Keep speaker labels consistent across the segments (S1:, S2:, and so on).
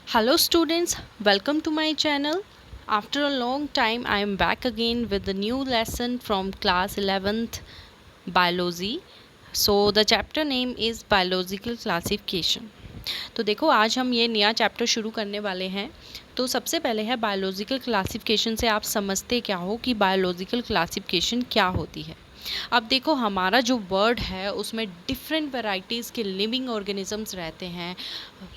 S1: Hello students, welcome to my channel. After a long time I am back again with the new lesson from class 11th biology. So the chapter name is biological classification. तो देखो आज हम ये नया chapter शुरू करने वाले हैं। तो सबसे पहले है बायोलॉजिकल क्लासिफिकेशन से आप समझते क्या हो कि बायोलॉजिकल क्लासिफिकेशन क्या होती है। अब देखो हमारा जो वर्ड है उसमें डिफरेंट वैरायटीज़ के लिविंग ऑर्गेनिजम्स रहते हैं।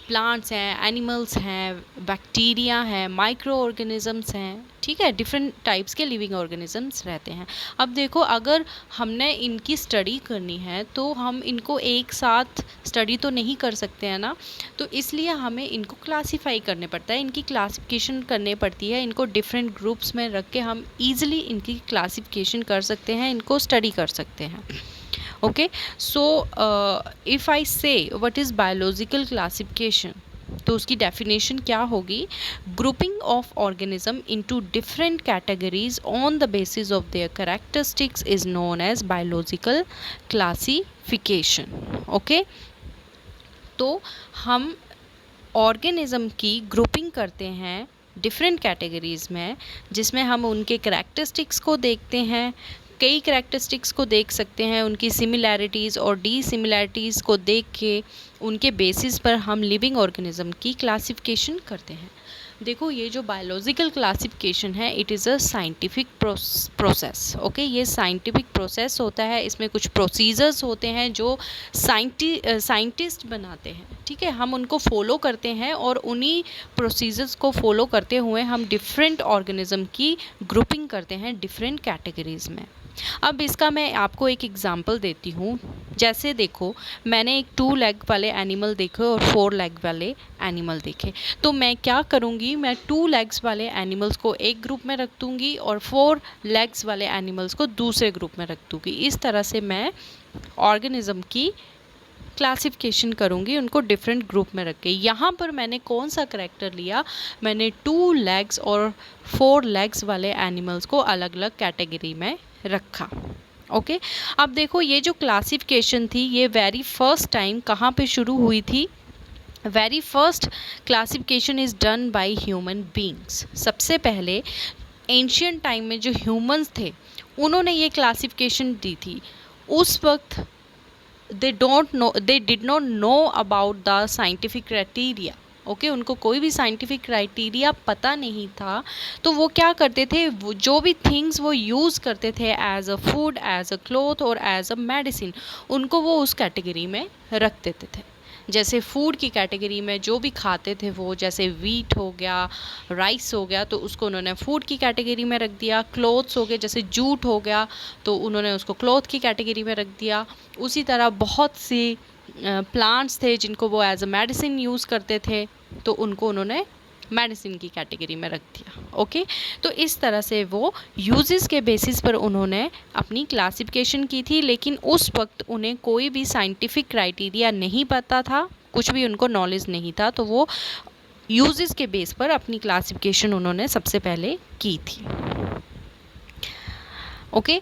S1: प्लांट्स हैं, एनिमल्स हैं, बैक्टीरिया हैं, माइक्रो ऑर्गेनिजम्स हैं, ठीक है, डिफरेंट टाइप्स के लिविंग ऑर्गेनिजम्स रहते हैं। अब देखो अगर हमने इनकी स्टडी करनी है तो हम इनको एक साथ स्टडी तो नहीं कर सकते हैं ना, तो इसलिए हमें इनको क्लासीफाई करने पड़ता है, इनकी क्लासिफिकेशन करनी पड़ती है। इनको डिफरेंट ग्रुप्स में रख के हम ईजिली इनकी क्लासिफिकेशन कर सकते हैं, इनको स्टडी कर सकते हैं। ओके, सो इफ़ आई से व्हाट इज़ बायोलॉजिकल क्लासिफिकेशन, तो उसकी डेफिनेशन क्या होगी? Grouping of organism into different categories on the basis of their characteristics is known as biological classification. Okay, तो हम ऑर्गेनिज्म की ग्रुपिंग करते हैं डिफरेंट कैटेगरीज़ में, जिसमें हम उनके करैक्टरिस्टिक्स को देखते हैं, कई करैक्टरिस्टिक्स को देख सकते हैं, उनकी सिमिलैरिटीज़ और डिसिमिलैरिटीज़ को देख के उनके बेसिस पर हम लिविंग ऑर्गेनिज्म की क्लासिफिकेशन करते हैं। देखो ये जो बायोलॉजिकल क्लासिफिकेशन है it is a scientific process. Okay, ये साइंटिफिक प्रोसेस होता है, इसमें कुछ प्रोसीजर्स होते हैं जो साइंटिस्ट बनाते हैं, ठीक है, हम उनको फॉलो करते हैं और उन्हीं प्रोसीजर्स को फॉलो करते हुए हम डिफरेंट ऑर्गेनिज्म की ग्रुपिंग करते हैं डिफरेंट कैटेगरीज़ में। अब इसका मैं आपको एक एग्जांपल देती हूँ। जैसे देखो मैंने एक 2 लेग वाले एनिमल देखे और 4 लेग वाले एनिमल देखे, तो मैं क्या करूँगी, मैं 2 लेग्स वाले एनिमल्स को एक ग्रुप में रख दूँगी और 4 लेग्स वाले एनिमल्स को दूसरे ग्रुप में रख दूँगी। इस तरह से मैं ऑर्गेनिज्म की क्लासिफिकेशन करूँगी, उनको डिफरेंट ग्रुप में रख के। यहाँ पर मैंने कौन सा करैक्टर लिया, मैंने 2 लेग्स और 4 लेग्स वाले एनिमल्स को अलग अलग कैटेगरी में रखा। ओके, अब देखो ये जो क्लासिफिकेशन थी ये वेरी फर्स्ट टाइम कहाँ पे शुरू हुई थी? Very first classification is done by human beings. सबसे पहले एंशियंट टाइम में जो ह्यूमंस थे उन्होंने ये क्लासिफिकेशन दी थी। उस वक्त they did not know about the scientific criteria। Okay, उनको कोई भी साइंटिफिक क्राइटेरिया पता नहीं था, तो वो क्या करते थे, वो जो भी थिंग्स वो यूज़ करते थे as a food, as a cloth और एज अ मेडिसिन, उनको वो उस कैटेगरी में रख देते थे। जैसे फूड की कैटेगरी में जो भी खाते थे वो, जैसे वीट हो गया, राइस हो गया, तो उसको उन्होंने फूड की कैटेगरी में रख दिया। क्लॉथ्स हो गए, जैसे जूट हो गया, तो उन्होंने उसको क्लॉथ की कैटेगरी में रख दिया। उसी तरह बहुत सी प्लांट्स थे जिनको वो एज अ मेडिसिन यूज़ करते थे, तो उनको उन्होंने मेडिसिन की कैटेगरी में रख दिया। ओके, तो इस तरह से वो यूजेस के बेसिस पर उन्होंने अपनी क्लासिफिकेशन की थी, लेकिन उस वक्त उन्हें कोई भी साइंटिफिक क्राइटेरिया नहीं पता था, कुछ भी उनको नॉलेज नहीं था, तो वो यूजेस के बेस पर अपनी क्लासिफिकेशन उन्होंने सबसे पहले की थी। ओके,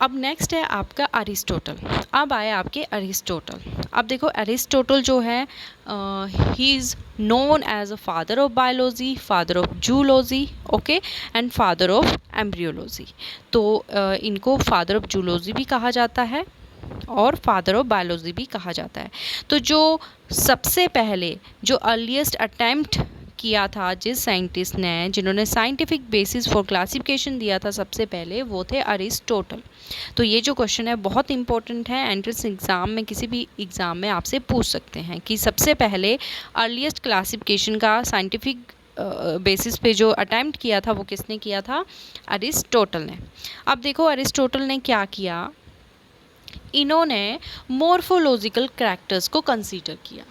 S1: अब नेक्स्ट है आपका अरिस्टोटल। अब आए आपके अरिस्टोटल। अब देखो अरिस्टोटल जो है he is known as a father of biology, father of zoology, okay, and father of embryology. तो इनको फादर ऑफ जूलॉजी भी कहा जाता है और फादर ऑफ बायोलॉजी भी कहा जाता है। तो जो सबसे पहले जो अर्लीस्ट अटैम्प्ट किया था जिस साइंटिस्ट ने, जिन्होंने साइंटिफिक बेसिस फॉर क्लासिफिकेशन दिया था सबसे पहले, वो थे अरिस्टोटल। तो ये जो क्वेश्चन है बहुत इंपॉर्टेंट है, एंट्रेंस एग्ज़ाम में किसी भी एग्ज़ाम में आपसे पूछ सकते हैं कि सबसे पहले अर्लीस्ट क्लासिफिकेशन का साइंटिफिक बेसिस पे जो अटैम्प्ट किया था वो किसने किया था? अरिस्टोटल ने। अब देखो अरिस्टोटल ने क्या किया, इन्होंने मॉर्फोलॉजिकल करैक्टर्स को कंसीडर किया,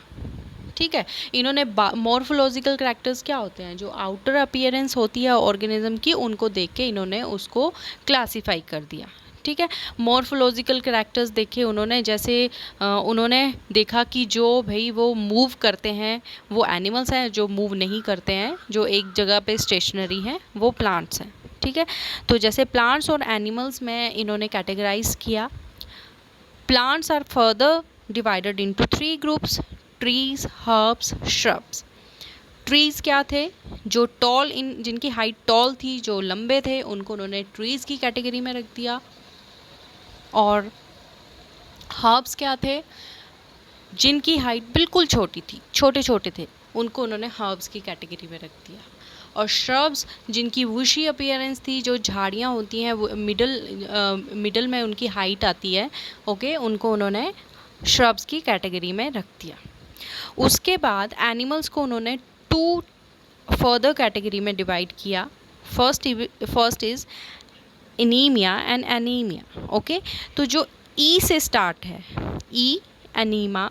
S1: ठीक है। इन्होंने मॉर्फोलॉजिकल करैक्टर्स क्या होते हैं, जो आउटर अपीयरेंस होती है ऑर्गेनिज्म की, उनको देख के इन्होंने उसको क्लासीफाई कर दिया, ठीक है। मॉर्फोलॉजिकल करैक्टर्स देखे उन्होंने, जैसे उन्होंने देखा कि जो भाई वो मूव करते हैं वो एनिमल्स हैं, जो मूव नहीं करते हैं, जो एक जगह पे स्टेशनरी हैं, वो प्लांट्स हैं, ठीक है। तो जैसे प्लांट्स और एनिमल्स में इन्होंने कैटेगराइज किया। Plants are further divided into 3 groups: trees, herbs, shrubs. Trees क्या थे, जो जिनकी हाइट टॉल थी, जो लंबे थे, उनको उन्होंने ट्रीज़ की कैटेगरी में रख दिया। और हर्ब्स क्या थे, जिनकी हाइट बिल्कुल छोटी थी, छोटे छोटे थे, उनको उन्होंने हर्ब्स की कैटेगरी में रख दिया। और श्रब्स, जिनकी वुशी अपीयरेंस थी, जो झाड़ियाँ होती हैं वो मिडल में उनकी हाइट आती है, ओके, उनको उन्होंने श्रब्स की कैटेगरी में रख दिया। उसके बाद एनिमल्स को उन्होंने 2 फर्दर कैटेगरी में डिवाइड किया। First is anaemia and anaemia, okay. तो जो ई से स्टार्ट है, ई एनीमा,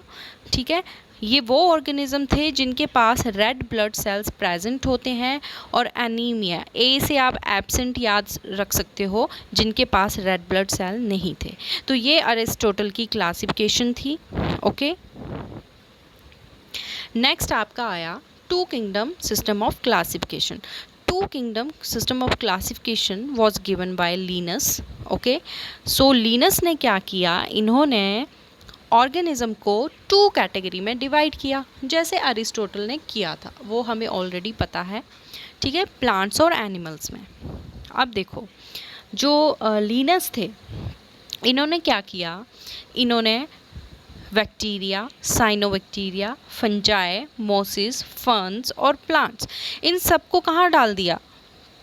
S1: ठीक है, ये वो ऑर्गेनिज्म थे जिनके पास रेड ब्लड सेल्स प्रेजेंट होते हैं। और एनीमिया, ए से आप एब्सेंट याद रख सकते हो, जिनके पास रेड ब्लड सेल नहीं थे। तो ये अरिस्टोटल की क्लासिफिकेशन थी, ओके। नेक्स्ट आपका आया two kingdom system of classification. Two kingdom system of classification was given by Linnaeus, okay. So Linnaeus ने क्या किया, इन्होंने ऑर्गेनिज्म को 2 कैटेगरी में डिवाइड किया, जैसे अरिस्टोटल ने किया था, वो हमें ऑलरेडी पता है, ठीक है, प्लांट्स और एनिमल्स में। अब देखो, जो लीनस थे, इन्होंने क्या किया, इन्होंने बैक्टीरिया, साइनोबैक्टीरिया, फंजाई, मोसिस, फर्न्स और प्लांट्स, इन सबको कहाँ डाल दिया,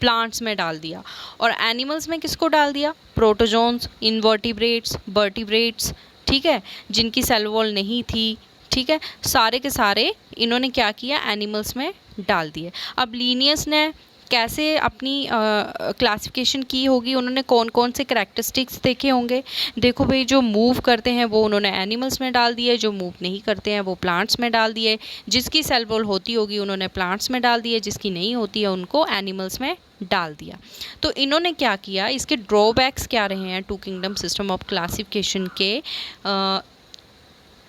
S1: प्लांट्स में डाल दिया। और एनिमल्स में किसको डाल दिया, प्रोटोजोन्स, इनवर्टिब्रेट्स, वर्टिब्रेट्स, ठीक है, जिनकी सेल वॉल नहीं थी, ठीक है, सारे के सारे इन्होंने क्या किया, एनिमल्स में डाल दिए। अब लीनियस ने कैसे अपनी क्लासिफिकेशन की होगी, उन्होंने कौन कौन से करैक्टरिस्टिक्स देखे होंगे। देखो भाई, जो मूव करते हैं वो उन्होंने एनिमल्स में डाल दिए, जो मूव नहीं करते हैं वो प्लांट्स में डाल दिए, जिसकी सेल वॉल होती होगी उन्होंने प्लांट्स में डाल दिए, जिसकी नहीं होती है उनको एनिमल्स में डाल दिया। तो इन्होंने क्या किया, इसके ड्रॉबैक्स क्या रहे हैं two kingdom system of classification के,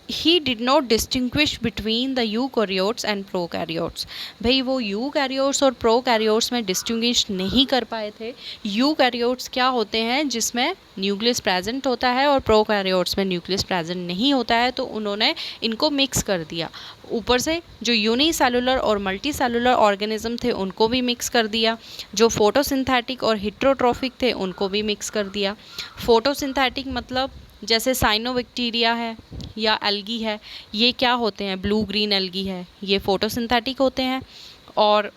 S1: he did not distinguish between the eukaryotes and prokaryotes. भाई वो यूकैरियोट्स और प्रोकैरियोट्स में डिस्टिंग्विश नहीं कर पाए थे। यूकैरियोट्स क्या होते हैं, जिसमें न्यूक्लियस प्रेजेंट होता है, और प्रोकैरियोट्स में न्यूक्लियस प्रेजेंट नहीं होता है, तो उन्होंने इनको मिक्स कर दिया। ऊपर से जो यूनिसेलुलर और मल्टी सेलुलर ऑर्गेनिज्म थे उनको भी मिक्स कर दिया, जो फोटोसिंथेटिक और हेटेरोट्रॉफिक थे उनको भी मिक्स कर दिया। फोटोसिंथेटिक मतलब जैसे साइनोबैक्टीरिया है या एल्गी है, ये क्या होते हैं, ब्लू ग्रीन एल्गी है, ये फोटोसिंथेटिक होते हैं। और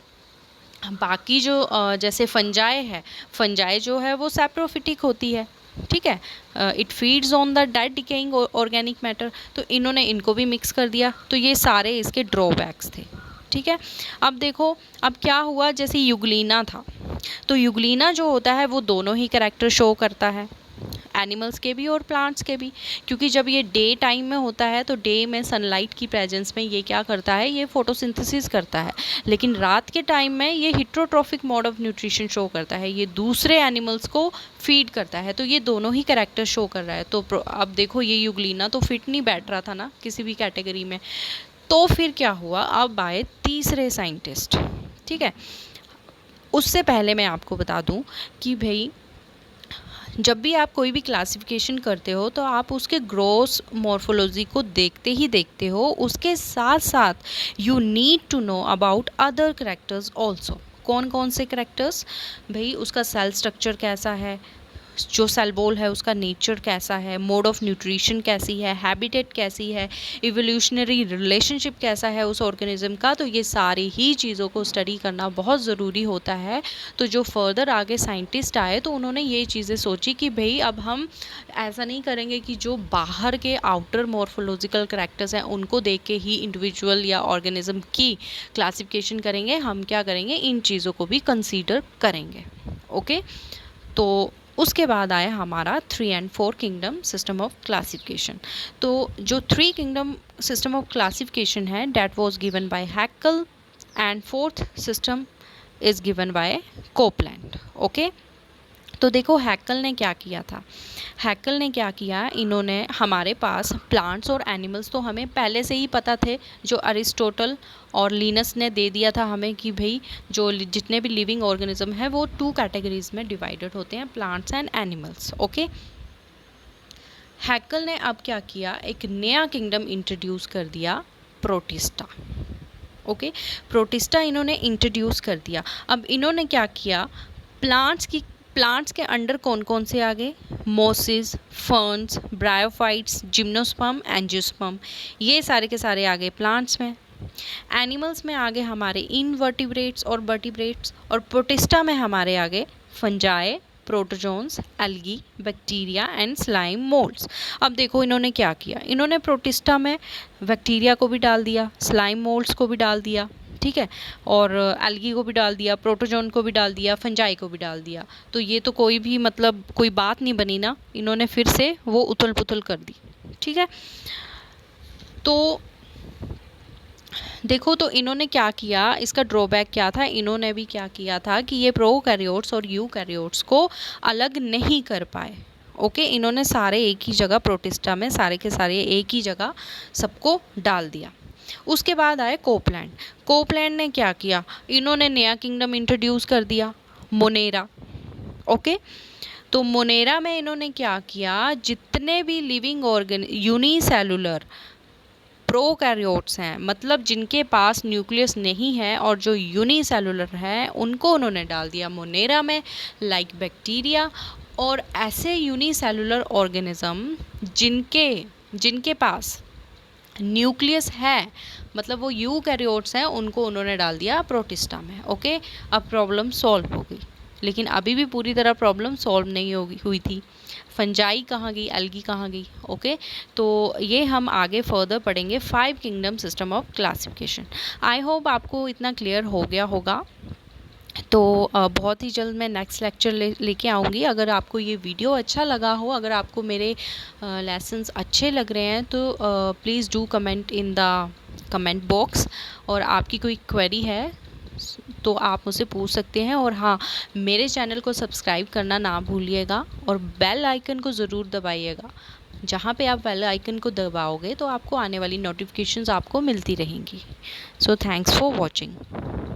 S1: बाकी जो जैसे फंजाई है, फंजाई जो है वो सैप्रोफिटिक होती है, ठीक है, it feeds on the dead decaying organic matter, तो इन्होंने इनको भी मिक्स कर दिया। तो ये सारे इसके ड्रॉबैक्स थे, ठीक है। अब देखो, अब क्या हुआ, जैसे युगलीना था, तो युगलीना जो होता है वो दोनों ही कैरेक्टर शो करता है, एनिमल्स के भी और प्लांट्स के भी, क्योंकि जब ये डे टाइम में होता है तो डे में सनलाइट की प्रेजेंस में ये क्या करता है, ये फोटोसिंथेसिस करता है, लेकिन रात के टाइम में ये heterotrophic mode of nutrition show करता है, ये दूसरे एनिमल्स को फीड करता है। तो ये दोनों ही कैरेक्टर शो कर रहा है। तो अब देखो, ये युगलीना तो फिट नहीं बैठ रहा था ना किसी भी कैटेगरी में। तो फिर क्या हुआ, अब आए तीसरे साइंटिस्ट, ठीक है। उससे पहले मैं आपको बता दूं कि भाई, जब भी आप कोई भी क्लासिफिकेशन करते हो तो आप उसके ग्रॉस मॉर्फोलॉजी को देखते ही देखते हो, उसके साथ साथ you need to know about other characters also. कौन कौन से करैक्टर्स, भाई उसका सेल स्ट्रक्चर कैसा है, जो सेल वॉल है उसका नेचर कैसा है, मोड ऑफ न्यूट्रिशन कैसी है, हैबिटेट कैसी है, इवोल्यूशनरी रिलेशनशिप कैसा है उस ऑर्गेनिज्म का। तो ये सारी ही चीज़ों को स्टडी करना बहुत ज़रूरी होता है। तो जो फर्दर आगे साइंटिस्ट आए तो उन्होंने ये चीज़ें सोची कि भाई अब हम ऐसा नहीं करेंगे कि जो बाहर के आउटर मॉर्फोलॉजिकल करैक्टर्स हैं उनको देख के ही इंडिविजुअल या ऑर्गेनिज्म की क्लासिफिकेशन करेंगे, हम क्या करेंगे, इन चीज़ों को भी कंसीडर करेंगे, ओके। तो उसके बाद आया हमारा 3 and 4 kingdom system of classification. तो जो 3 किंगडम सिस्टम ऑफ क्लासिफिकेशन है, that was given by Haeckel, and 4th system is given by Copeland, okay. तो देखो, हैक्कल ने क्या किया था, हैक्कल ने क्या किया, इन्होंने हमारे पास प्लांट्स और एनिमल्स तो हमें पहले से ही पता थे, जो अरिस्टोटल और लीनस ने दे दिया था हमें कि भाई जो जितने भी लिविंग ऑर्गेनिज्म है वो 2 कैटेगरीज में डिवाइडेड होते हैं, प्लांट्स एंड एनिमल्स, ओके। हैक्कल ने अब क्या किया, एक नया किंगडम इंट्रोड्यूस कर दिया, प्रोटिस्टा, ओके, प्रोटिस्टा इन्होंने इंट्रोड्यूस कर दिया। अब इन्होंने क्या किया, प्लांट्स के अंडर कौन कौन से आ गए, मोसिस, फर्न्स, ब्रायोफाइट्स, जिम्नोस्पर्म, एंजियोस्पर्म, ये सारे के सारे आ गए प्लांट्स में। एनिमल्स में आ गए हमारे इनवर्टिब्रेट्स और वर्टिब्रेट्स, और प्रोटिस्टा में हमारे आ गए fungi, protozoans, algae, bacteria and slime moulds. अब देखो इन्होंने क्या किया, इन्होंने प्रोटिस्टा में बैक्टीरिया को भी डाल दिया, स्लाइम मोल्ड्स को भी डाल दिया, ठीक है, और एल्गी को भी डाल दिया, प्रोटोजोन को भी डाल दिया, फंजाई को भी डाल दिया। तो ये तो कोई भी मतलब कोई बात नहीं बनी ना, इन्होंने फिर से वो उथल पुथल कर दी, ठीक है। तो देखो तो इन्होंने क्या किया, इसका ड्रॉबैक क्या था, इन्होंने भी क्या किया था कि ये प्रोकैरियोट्स और यूकैरियोट्स को अलग नहीं कर पाए। ओके, इन्होंने सारे एक ही जगह प्रोटिस्टा में सारे के सारे एक ही जगह सबको डाल दिया। उसके बाद आए कोपलैंड। कोपलैंड ने क्या किया, इन्होंने नया किंगडम इंट्रोड्यूस कर दिया, मोनेरा। ओके, तो मोनेरा में इन्होंने क्या किया, जितने भी लिविंग ऑर्गन यूनिसेलुलर प्रोकैरियोट्स हैं, मतलब जिनके पास न्यूक्लियस नहीं है और जो यूनिसेलुलर है, उनको उन्होंने डाल दिया मोनेरा में, लाइक बैक्टीरिया। और ऐसे यूनिसेलुलर ऑर्गेनिज्म जिनके पास न्यूक्लियस है, मतलब वो यूकैरियोट्स हैं, उनको उन्होंने डाल दिया प्रोटिस्टा में। ओके, अब प्रॉब्लम सॉल्व हो गई, लेकिन अभी भी पूरी तरह प्रॉब्लम सॉल्व नहीं हुई थी। फंजाई कहाँ गई, एल्गी कहाँ गई। ओके, तो ये हम आगे फर्दर पढ़ेंगे 5 kingdom system of classification. I hope आपको इतना क्लियर हो गया होगा। तो बहुत ही जल्द मैं नेक्स्ट लेक्चर लेके आऊँगी। अगर आपको ये वीडियो अच्छा लगा हो, अगर आपको मेरे लेसन्स अच्छे लग रहे हैं, तो please do comment in the comment box, और आपकी कोई क्वेरी है तो आप मुझसे पूछ सकते हैं। और हाँ, मेरे चैनल को सब्सक्राइब करना ना भूलिएगा, और बेल आइकन को ज़रूर दबाइएगा। जहाँ पे आप बेल आइकन को दबाओगे तो आपको आने वाली नोटिफिकेशंस आपको मिलती रहेंगी। So thanks for watching.